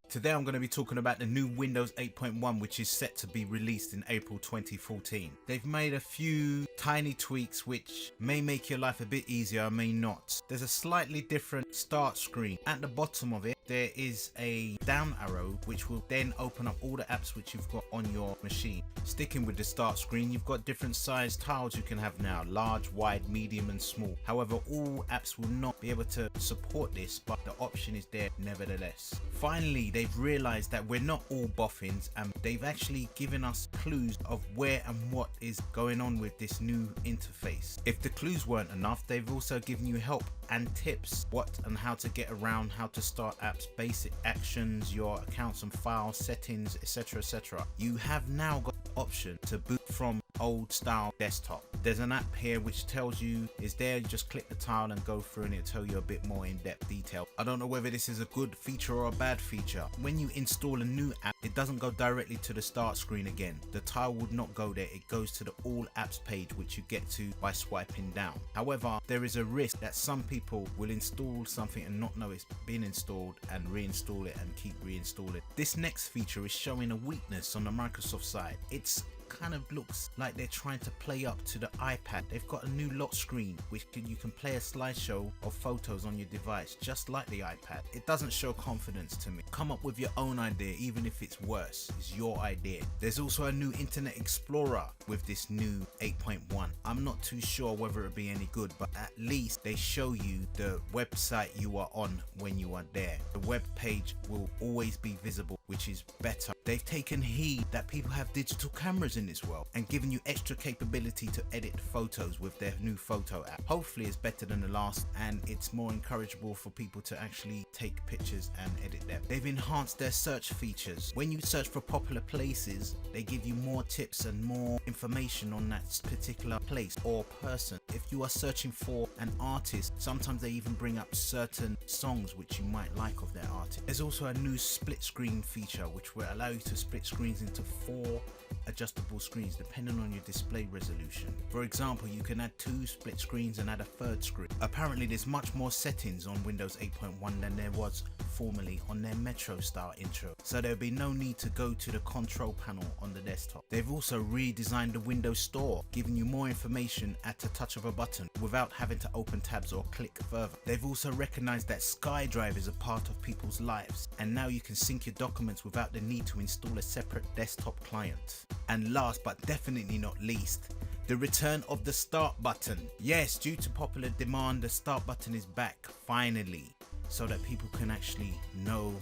Today I'm going to be talking about the new Windows 8.1, which is set to be released in April 2014. They've made a few tiny tweaks which may make your life a bit easier or may not. There's a slightly different start screen. At the bottom of it there is a down arrow which will then open up all the apps which you've got on your machine. Sticking with the start screen, you've got different size tiles you can have now: large, wide, medium and small. However, all apps will not be able to support this, but the option is there nevertheless. Finally, they've realized that we're not all boffins, and they've actually given us clues of where and what is going on with this new interface. If the clues weren't enough, they've also given you help and tips what and how to get around, how to start apps, basic actions, your accounts and files, settings, etc, etc. You have now got the option to boot from old style desktop. There's an app here which tells you is there. You just click the tile and go through and it'll tell you a bit more in-depth detail. I don't know whether this is a good feature or a bad feature. When you install a new app, it doesn't go directly to the start screen again. The tile would not go there. It goes to the all apps page, which you get to by swiping down. However, there is a risk that some people will install something and not know it's been installed and reinstall it and keep reinstalling. This next feature is showing a weakness on the Microsoft side. It's kind of looks like they're trying to play up to the iPad. They've got a new lock screen which you can play a slideshow of photos on your device just like the iPad. It doesn't show confidence to me. Come up with your own idea, even if it's worse. It's your idea. There's also a new Internet Explorer with this new 8.1. I'm not too sure whether it'll be any good, but at least they show you the website you are on when you are there. The web page will always be visible, which is better. They've taken heed that people have digital cameras in this world and given you extra capability to edit photos with their new photo app. Hopefully it's better than the last and it's more encourageable for people to actually take pictures and edit them. They've enhanced their search features. When you search for popular places, they give you more tips and more information on that particular place or person. If you are searching for an artist, sometimes they even bring up certain songs which you might like of their artist. There's also a new split screen feature which will allow you to split screens into 4 adjustable screens depending on your display resolution. For example, you can add 2 split screens and add a 3rd screen. Apparently there's much more settings on Windows 8.1 than there was formerly on their Metro style intro, so there'll be no need to go to the control panel on the desktop. They've also redesigned the Windows Store, giving you more information at a touch of a button without having to open tabs or click further. They've also recognized that SkyDrive is a part of people's lives, and now you can sync your documents without the need to install a separate desktop client. And last but definitely not least, the return of the start button. Yes, due to popular demand, the start button is back finally, so that people can actually know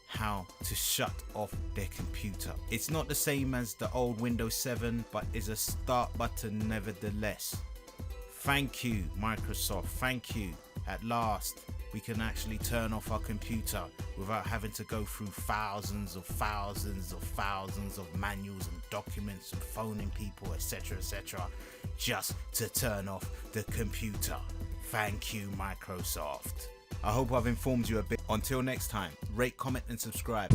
how to shut off their computer. It's not the same as the old Windows 7, but is a start button nevertheless. Thank you, Microsoft, thank you. At last, we can actually turn off our computer without having to go through thousands of manuals and documents and phoning people, etc, just to turn off the computer. Thank you, Microsoft. I hope I've informed you a bit. Until next time, rate, comment and subscribe.